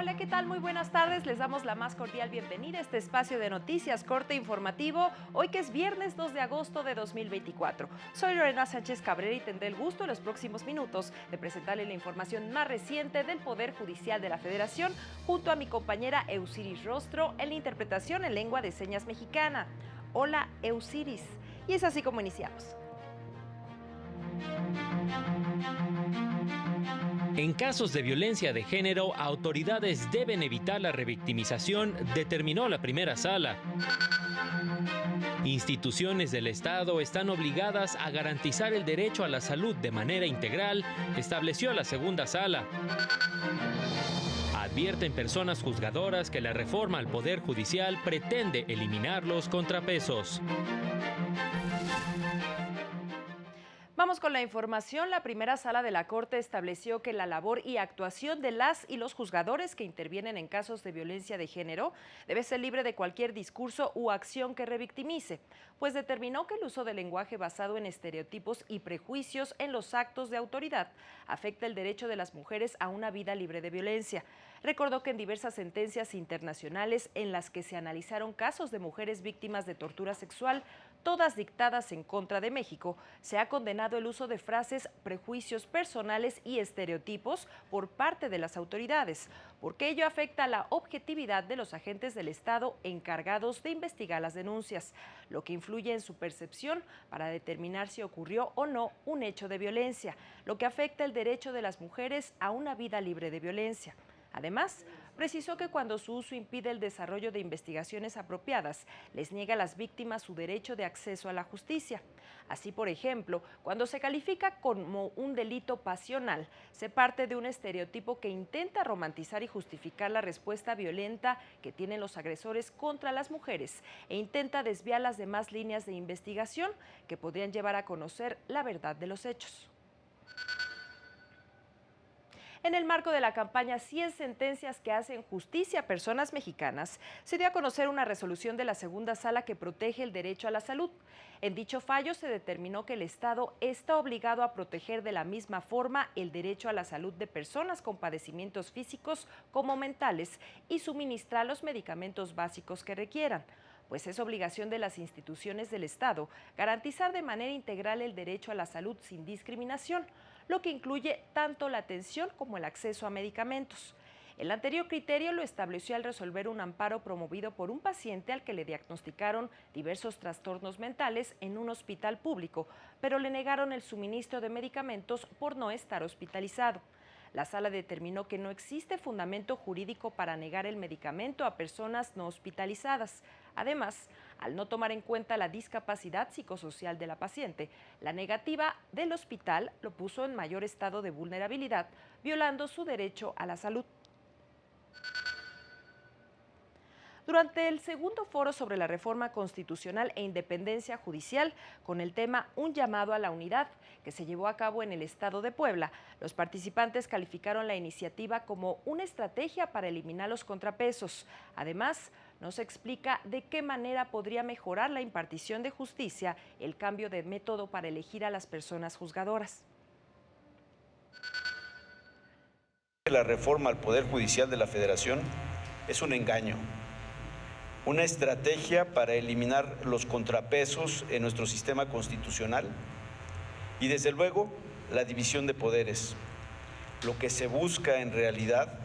Hola, ¿qué tal? Muy buenas tardes. Les damos la más cordial bienvenida a este espacio de noticias, corte informativo, hoy que es viernes 2 de agosto de 2024. Soy Lorena Sánchez Cabrera y tendré el gusto en los próximos minutos de presentarle la información más reciente del Poder Judicial de la Federación, junto a mi compañera Eusiris Rostro en la interpretación en lengua de señas mexicana. Hola, Eusiris. Y es así como iniciamos. En casos de violencia de género, autoridades deben evitar la revictimización, determinó la primera sala. Instituciones del Estado están obligadas a garantizar el derecho a la salud de manera integral, estableció la segunda sala. Advierten personas juzgadoras que la reforma al Poder Judicial pretende eliminar los contrapesos. Vamos con la información. La primera sala de la Corte estableció que la labor y actuación de las y los juzgadores que intervienen en casos de violencia de género debe ser libre de cualquier discurso u acción que revictimice, pues determinó que el uso del lenguaje basado en estereotipos y prejuicios en los actos de autoridad afecta el derecho de las mujeres a una vida libre de violencia. Recordó que en diversas sentencias internacionales en las que se analizaron casos de mujeres víctimas de tortura sexual, todas dictadas en contra de México, se ha condenado el uso de frases, prejuicios personales y estereotipos por parte de las autoridades, porque ello afecta a la objetividad de los agentes del Estado encargados de investigar las denuncias, lo que influye en su percepción para determinar si ocurrió o no un hecho de violencia, lo que afecta el derecho de las mujeres a una vida libre de violencia. Además, precisó que cuando su uso impide el desarrollo de investigaciones apropiadas, les niega a las víctimas su derecho de acceso a la justicia. Así, por ejemplo, cuando se califica como un delito pasional, se parte de un estereotipo que intenta romantizar y justificar la respuesta violenta que tienen los agresores contra las mujeres e intenta desviar las demás líneas de investigación que podrían llevar a conocer la verdad de los hechos. En el marco de la campaña 100 sentencias que hacen justicia a personas mexicanas, se dio a conocer una resolución de la segunda sala que protege el derecho a la salud. En dicho fallo se determinó que el Estado está obligado a proteger de la misma forma el derecho a la salud de personas con padecimientos físicos como mentales y suministrar los medicamentos básicos que requieran, pues es obligación de las instituciones del Estado garantizar de manera integral el derecho a la salud sin discriminación, lo que incluye tanto la atención como el acceso a medicamentos. El anterior criterio lo estableció al resolver un amparo promovido por un paciente al que le diagnosticaron diversos trastornos mentales en un hospital público, pero le negaron el suministro de medicamentos por no estar hospitalizado. La sala determinó que no existe fundamento jurídico para negar el medicamento a personas no hospitalizadas. Además, al no tomar en cuenta la discapacidad psicosocial de la paciente, la negativa del hospital lo puso en mayor estado de vulnerabilidad, violando su derecho a la salud. Durante el segundo foro sobre la reforma constitucional e independencia judicial, con el tema Un llamado a la unidad, que se llevó a cabo en el estado de Puebla, los participantes calificaron la iniciativa como una estrategia para eliminar los contrapesos. Además, no se explica de qué manera podría mejorar la impartición de justicia el cambio de método para elegir a las personas juzgadoras. La reforma al Poder Judicial de la Federación es un engaño, una estrategia para eliminar los contrapesos en nuestro sistema constitucional y, desde luego, la división de poderes. Lo que se busca en realidad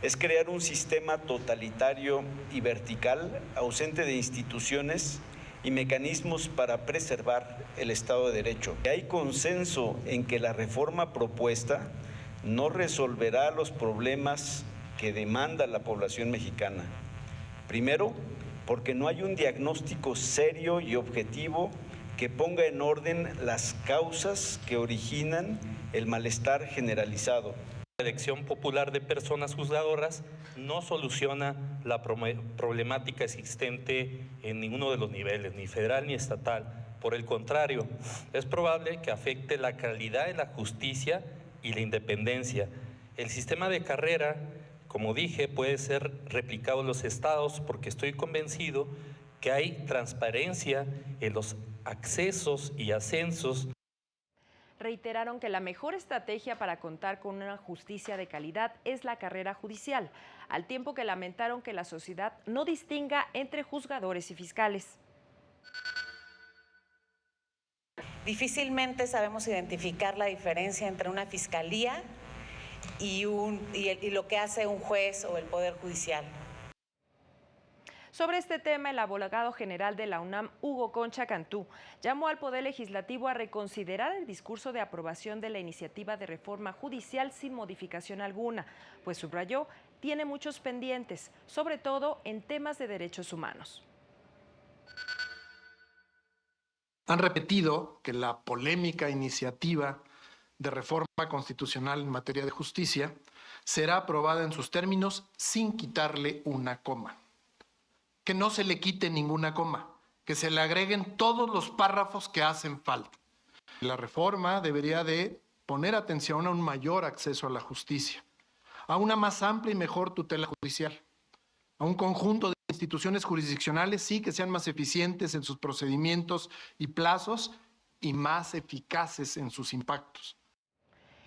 es crear un sistema totalitario y vertical, ausente de instituciones y mecanismos para preservar el Estado de Derecho. Hay consenso en que la reforma propuesta no resolverá los problemas que demanda la población mexicana. Primero, porque no hay un diagnóstico serio y objetivo que ponga en orden las causas que originan el malestar generalizado. La elección popular de personas juzgadoras no soluciona la problemática existente en ninguno de los niveles, ni federal ni estatal. Por el contrario, es probable que afecte la calidad de la justicia y la independencia. El sistema de carrera, como dije, puede ser replicado en los estados porque estoy convencido que hay transparencia en los accesos y ascensos. Reiteraron que la mejor estrategia para contar con una justicia de calidad es la carrera judicial. al tiempo que lamentaron que la sociedad no distinga entre juzgadores y fiscales. Difícilmente sabemos identificar la diferencia entre una fiscalía y lo que hace un juez o el Poder Judicial. Sobre este tema, el abogado general de la UNAM, Hugo Concha Cantú, llamó al Poder Legislativo a reconsiderar el discurso de aprobación de la iniciativa de reforma judicial sin modificación alguna, pues subrayó, tiene muchos pendientes, sobre todo en temas de derechos humanos. Han repetido que la polémica iniciativa de reforma constitucional en materia de justicia será aprobada en sus términos sin quitarle una coma. Que no se le quite ninguna coma, que se le agreguen todos los párrafos que hacen falta. La reforma debería de poner atención a un mayor acceso a la justicia, a una más amplia y mejor tutela judicial, a un conjunto de instituciones jurisdiccionales, sí, que sean más eficientes en sus procedimientos y plazos y más eficaces en sus impactos.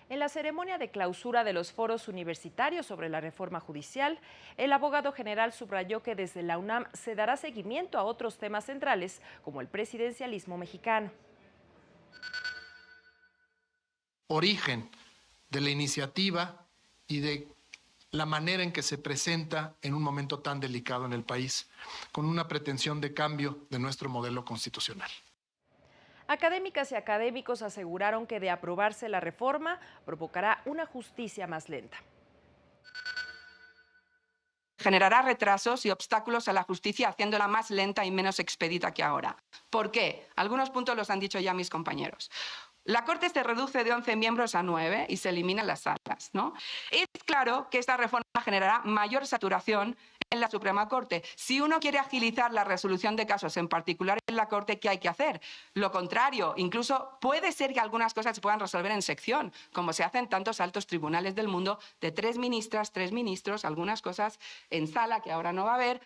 En la ceremonia de clausura de los foros universitarios sobre la reforma judicial, el abogado general subrayó que desde la UNAM se dará seguimiento a otros temas centrales, como el presidencialismo mexicano. Origen de la iniciativa y de la manera en que se presenta en un momento tan delicado en el país, con una pretensión de cambio de nuestro modelo constitucional. Académicas y académicos aseguraron que de aprobarse la reforma provocará una justicia más lenta. Generará retrasos y obstáculos a la justicia, haciéndola más lenta y menos expedita que ahora. ¿Por qué? Algunos puntos los han dicho ya mis compañeros. La Corte se reduce de 11 miembros a 9 y se eliminan las salas, ¿no? Es claro que esta reforma generará mayor saturación en la Suprema Corte. Si uno quiere agilizar la resolución de casos, en particular en la Corte, ¿qué hay que hacer? Lo contrario, incluso puede ser que algunas cosas se puedan resolver en sección, como se hace en tantos altos tribunales del mundo, de 3 ministras, 3 ministros, algunas cosas en sala que ahora no va a haber.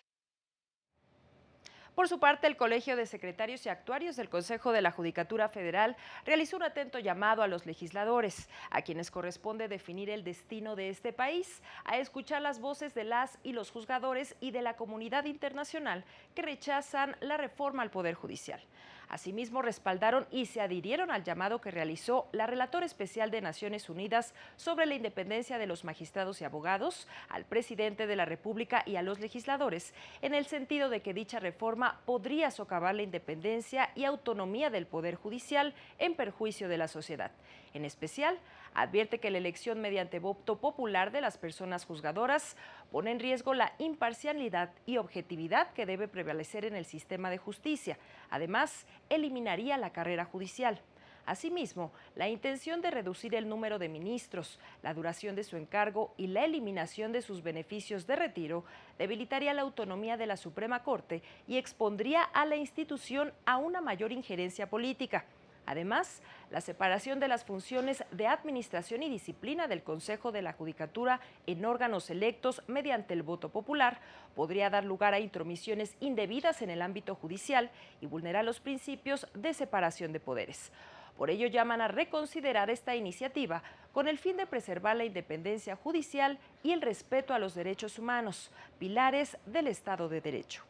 Por su parte, el Colegio de Secretarios y Actuarios del Consejo de la Judicatura Federal realizó un atento llamado a los legisladores, a quienes corresponde definir el destino de este país, a escuchar las voces de las y los juzgadores y de la comunidad internacional que rechazan la reforma al Poder Judicial. Asimismo, respaldaron y se adhirieron al llamado que realizó la relatora especial de Naciones Unidas sobre la independencia de los magistrados y abogados, al presidente de la República y a los legisladores, en el sentido de que dicha reforma podría socavar la independencia y autonomía del Poder Judicial en perjuicio de la sociedad. En especial, advierte que la elección mediante voto popular de las personas juzgadoras pone en riesgo la imparcialidad y objetividad que debe prevalecer en el sistema de justicia. Además, eliminaría la carrera judicial. Asimismo, la intención de reducir el número de ministros, la duración de su encargo y la eliminación de sus beneficios de retiro debilitaría la autonomía de la Suprema Corte y expondría a la institución a una mayor injerencia política. Además, la separación de las funciones de administración y disciplina del Consejo de la Judicatura en órganos electos mediante el voto popular podría dar lugar a intromisiones indebidas en el ámbito judicial y vulnerar los principios de separación de poderes. Por ello, llaman a reconsiderar esta iniciativa con el fin de preservar la independencia judicial y el respeto a los derechos humanos, pilares del Estado de Derecho.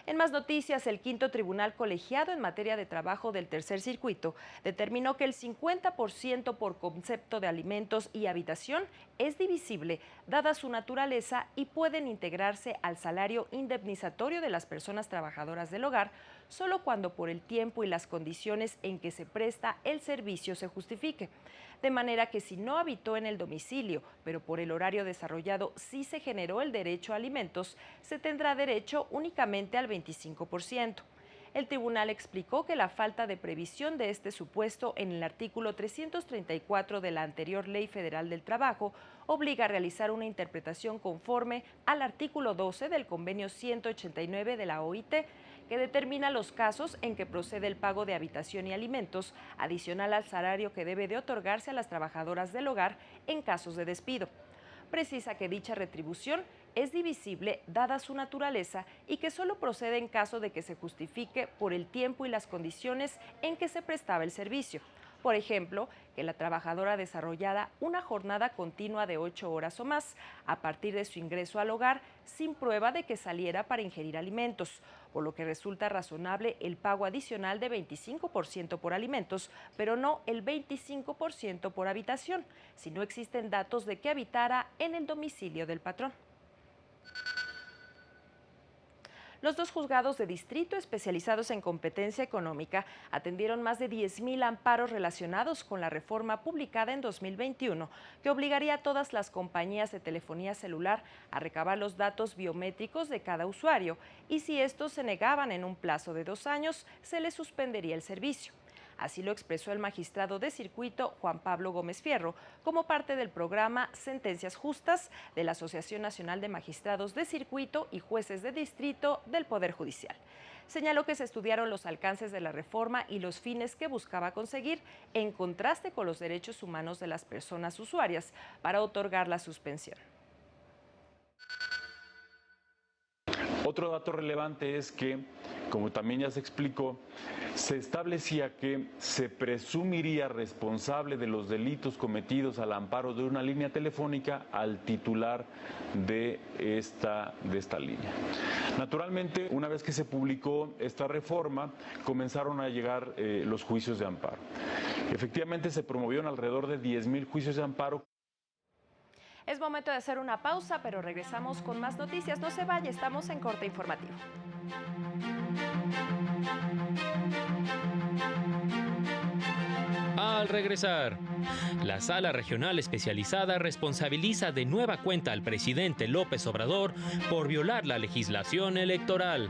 En más noticias, el quinto tribunal colegiado en materia de trabajo del Tercer Circuito determinó que el 50% por concepto de alimentos y habitación es divisible, dada su naturaleza, y pueden integrarse al salario indemnizatorio de las personas trabajadoras del hogar solo cuando por el tiempo y las condiciones en que se presta el servicio se justifique. De manera que si no habitó en el domicilio, pero por el horario desarrollado sí se generó el derecho a alimentos, se tendrá derecho únicamente al 25%. El tribunal explicó que la falta de previsión de este supuesto en el artículo 334 de la anterior Ley Federal del Trabajo obliga a realizar una interpretación conforme al artículo 12 del Convenio 189 de la OIT, que determina los casos en que procede el pago de habitación y alimentos adicional al salario que debe de otorgarse a las trabajadoras del hogar en casos de despido. Precisa que dicha retribución es divisible dada su naturaleza y que solo procede en caso de que se justifique por el tiempo y las condiciones en que se prestaba el servicio. Por ejemplo, que la trabajadora desarrollara una jornada continua de 8 horas o más a partir de su ingreso al hogar sin prueba de que saliera para ingerir alimentos, por lo que resulta razonable el pago adicional de 25% por alimentos, pero no el 25% por habitación, si no existen datos de que habitara en el domicilio del patrón. Los 2 juzgados de distrito especializados en competencia económica atendieron más de 10,000 amparos relacionados con la reforma publicada en 2021, que obligaría a todas las compañías de telefonía celular a recabar los datos biométricos de cada usuario, y si estos se negaban en un plazo de 2 años, se les suspendería el servicio. Así lo expresó el magistrado de circuito Juan Pablo Gómez Fierro, como parte del programa Sentencias Justas de la Asociación Nacional de Magistrados de Circuito y Jueces de Distrito del Poder Judicial. Señaló que se estudiaron los alcances de la reforma y los fines que buscaba conseguir, en contraste con los derechos humanos de las personas usuarias, para otorgar la suspensión. Otro dato relevante es que, como también ya se explicó, se establecía que se presumiría responsable de los delitos cometidos al amparo de una línea telefónica al titular de esta línea. Naturalmente, una vez que se publicó esta reforma, comenzaron a llegar los juicios de amparo. Efectivamente, se promovieron alrededor de 10,000 juicios de amparo. Es momento de hacer una pausa, pero regresamos con más noticias. No se vaya, estamos en corte informativo. Al regresar, la Sala Regional Especializada responsabiliza de nueva cuenta al presidente López Obrador por violar la legislación electoral.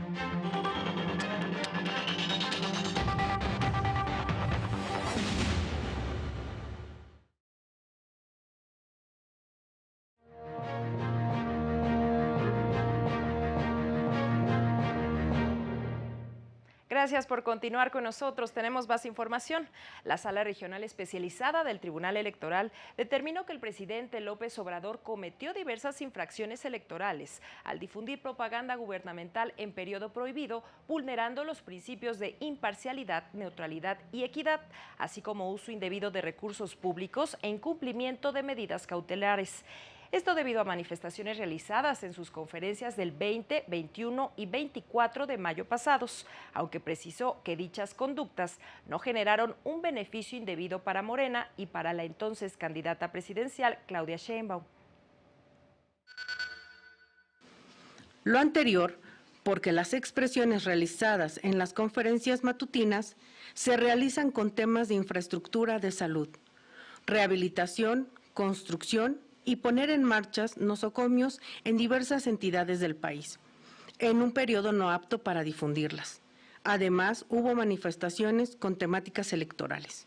Gracias por continuar con nosotros. Tenemos más información. La Sala Regional Especializada del Tribunal Electoral determinó que el presidente López Obrador cometió diversas infracciones electorales al difundir propaganda gubernamental en periodo prohibido, vulnerando los principios de imparcialidad, neutralidad y equidad, así como uso indebido de recursos públicos e incumplimiento de medidas cautelares. Esto debido a manifestaciones realizadas en sus conferencias del 20, 21 y 24 de mayo pasados, aunque precisó que dichas conductas no generaron un beneficio indebido para Morena y para la entonces candidata presidencial Claudia Sheinbaum. Lo anterior, porque las expresiones realizadas en las conferencias matutinas se realizan con temas de infraestructura de salud, rehabilitación, construcción y poner en marcha nosocomios en diversas entidades del país, en un periodo no apto para difundirlas. Además, hubo manifestaciones con temáticas electorales.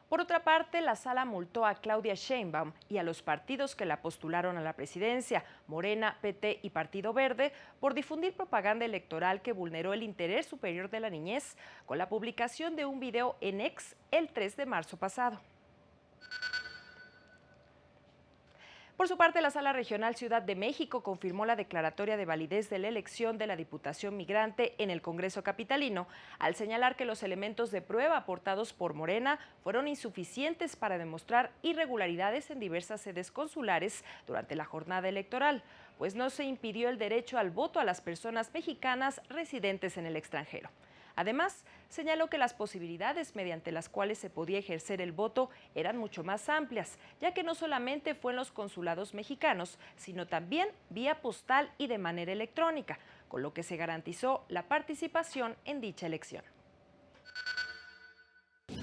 Por otra parte, la sala multó a Claudia Sheinbaum y a los partidos que la postularon a la presidencia, Morena, PT y Partido Verde, por difundir propaganda electoral que vulneró el interés superior de la niñez con la publicación de un video en X el 3 de marzo pasado. Por su parte, la Sala Regional Ciudad de México confirmó la declaratoria de validez de la elección de la Diputación Migrante en el Congreso capitalino, al señalar que los elementos de prueba aportados por Morena fueron insuficientes para demostrar irregularidades en diversas sedes consulares durante la jornada electoral, pues no se impidió el derecho al voto a las personas mexicanas residentes en el extranjero. Además, señaló que las posibilidades mediante las cuales se podía ejercer el voto eran mucho más amplias, ya que no solamente fue en los consulados mexicanos, sino también vía postal y de manera electrónica, con lo que se garantizó la participación en dicha elección.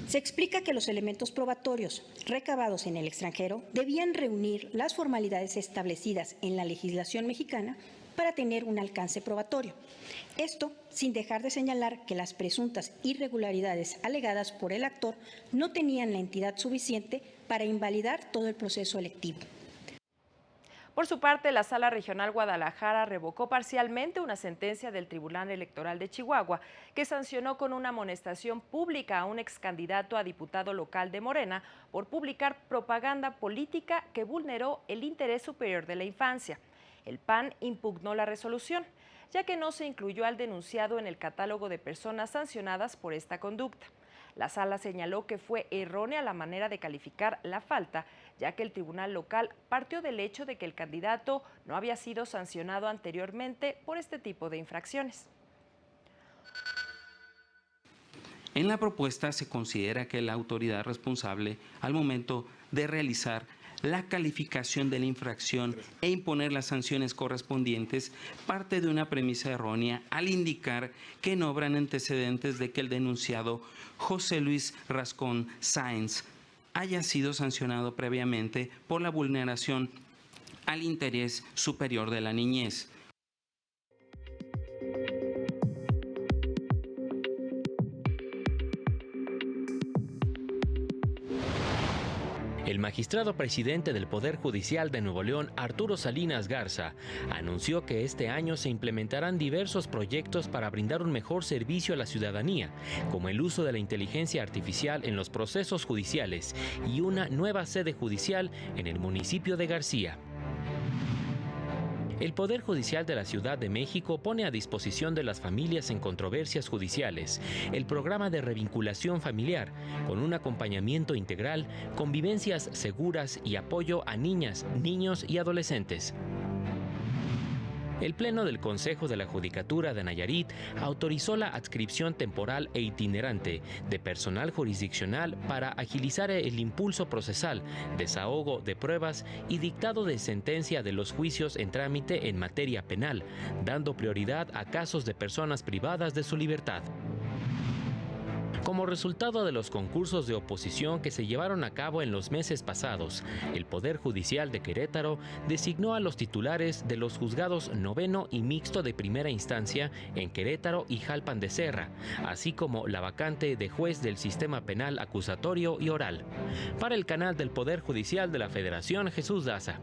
Se explica que los elementos probatorios recabados en el extranjero debían reunir las formalidades establecidas en la legislación mexicana para tener un alcance probatorio. Esto sin dejar de señalar que las presuntas irregularidades alegadas por el actor no tenían la entidad suficiente para invalidar todo el proceso electivo. Por su parte, la Sala Regional Guadalajara revocó parcialmente una sentencia del Tribunal Electoral de Chihuahua que sancionó con una amonestación pública a un excandidato a diputado local de Morena por publicar propaganda política que vulneró el interés superior de la infancia. El PAN impugnó la resolución, ya que no se incluyó al denunciado en el catálogo de personas sancionadas por esta conducta. La sala señaló que fue errónea la manera de calificar la falta, ya que el tribunal local partió del hecho de que el candidato no había sido sancionado anteriormente por este tipo de infracciones. En la propuesta se considera que la autoridad responsable al momento de realizar la calificación de la infracción e imponer las sanciones correspondientes parte de una premisa errónea al indicar que no obran antecedentes de que el denunciado José Luis Rascón Sáenz haya sido sancionado previamente por la vulneración al interés superior de la niñez. El magistrado presidente del Poder Judicial de Nuevo León, Arturo Salinas Garza, anunció que este año se implementarán diversos proyectos para brindar un mejor servicio a la ciudadanía, como el uso de la inteligencia artificial en los procesos judiciales y una nueva sede judicial en el municipio de García. El Poder Judicial de la Ciudad de México pone a disposición de las familias en controversias judiciales el programa de revinculación familiar, con un acompañamiento integral, convivencias seguras y apoyo a niñas, niños y adolescentes. El Pleno del Consejo de la Judicatura de Nayarit autorizó la adscripción temporal e itinerante de personal jurisdiccional para agilizar el impulso procesal, desahogo de pruebas y dictado de sentencia de los juicios en trámite en materia penal, dando prioridad a casos de personas privadas de su libertad. Como resultado de los concursos de oposición que se llevaron a cabo en los meses pasados, el Poder Judicial de Querétaro designó a los titulares de los juzgados noveno y mixto de primera instancia en Querétaro y Jalpan de Serra, así como la vacante de juez del sistema penal acusatorio y oral. Para el canal del Poder Judicial de la Federación, Jesús Daza.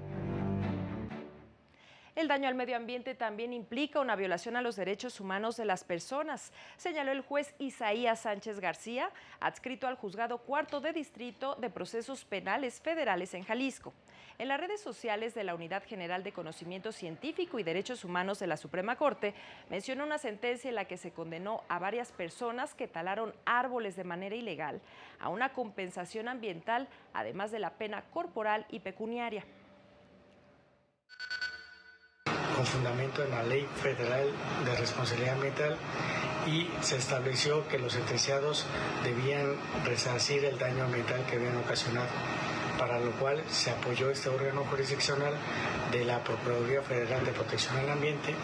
El daño al medio ambiente también implica una violación a los derechos humanos de las personas, señaló el juez Isaías Sánchez García, adscrito al Juzgado Cuarto de Distrito de Procesos Penales Federales en Jalisco. En las redes sociales de la Unidad General de Conocimiento Científico y Derechos Humanos de la Suprema Corte, mencionó una sentencia en la que se condenó a varias personas que talaron árboles de manera ilegal a una compensación ambiental, además de la pena corporal y pecuniaria. Con fundamento en la Ley Federal de Responsabilidad Ambiental, y se estableció que los sentenciados debían resarcir el daño ambiental que habían ocasionado, para lo cual se apoyó este órgano jurisdiccional de la Procuraduría Federal de Protección al Ambiente,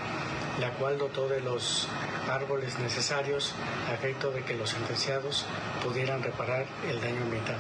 la cual dotó de los árboles necesarios a efecto de que los sentenciados pudieran reparar el daño ambiental.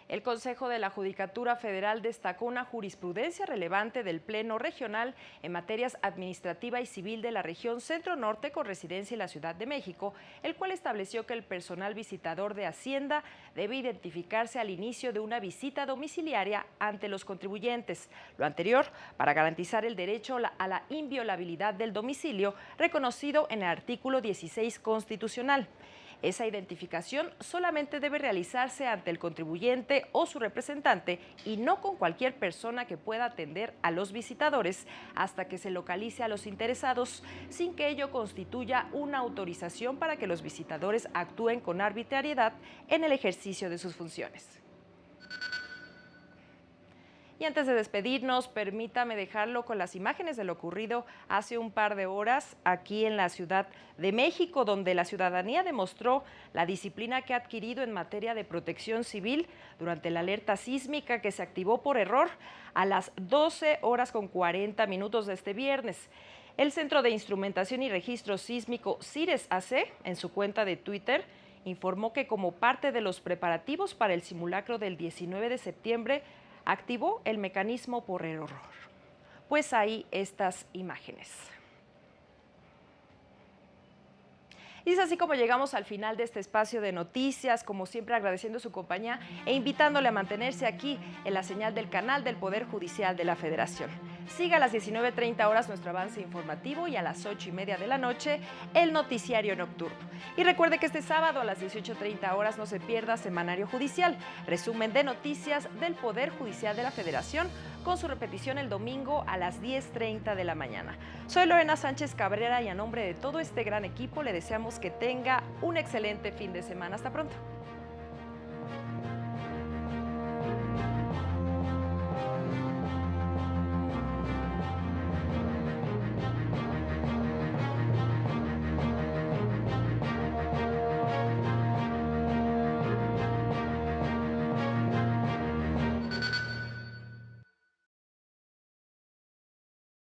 El Consejo de la Judicatura Federal destacó una jurisprudencia relevante del Pleno Regional en materias administrativa y civil de la región Centro-Norte con residencia en la Ciudad de México, el cual estableció que el personal visitador de Hacienda debe identificarse al inicio de una visita domiciliaria ante los contribuyentes. Lo anterior para garantizar el derecho a la inviolabilidad del domicilio reconocido en el artículo 16 constitucional. Esa identificación solamente debe realizarse ante el contribuyente o su representante y no con cualquier persona que pueda atender a los visitadores hasta que se localice a los interesados, sin que ello constituya una autorización para que los visitadores actúen con arbitrariedad en el ejercicio de sus funciones. Y antes de despedirnos, permítame dejarlo con las imágenes de lo ocurrido hace un par de horas aquí en la Ciudad de México, donde la ciudadanía demostró la disciplina que ha adquirido en materia de protección civil durante la alerta sísmica que se activó por error a las 12:40 de este viernes. El Centro de Instrumentación y Registro Sísmico CIRES AC, en su cuenta de Twitter, informó que como parte de los preparativos para el simulacro del 19 de septiembre, activó el mecanismo por error. Pues ahí estas imágenes. Y es así como llegamos al final de este espacio de noticias, como siempre agradeciendo su compañía e invitándole a mantenerse aquí en la señal del canal del Poder Judicial de la Federación. Siga a las 19:30 horas nuestro avance informativo y a las 8:30 de la noche el noticiario nocturno. Y recuerde que este sábado a las 18:30 horas no se pierda Semanario Judicial, resumen de noticias del Poder Judicial de la Federación, con su repetición el domingo a las 10:30 de la mañana. Soy Lorena Sánchez Cabrera y a nombre de todo este gran equipo le deseamos que tenga un excelente fin de semana. Hasta pronto.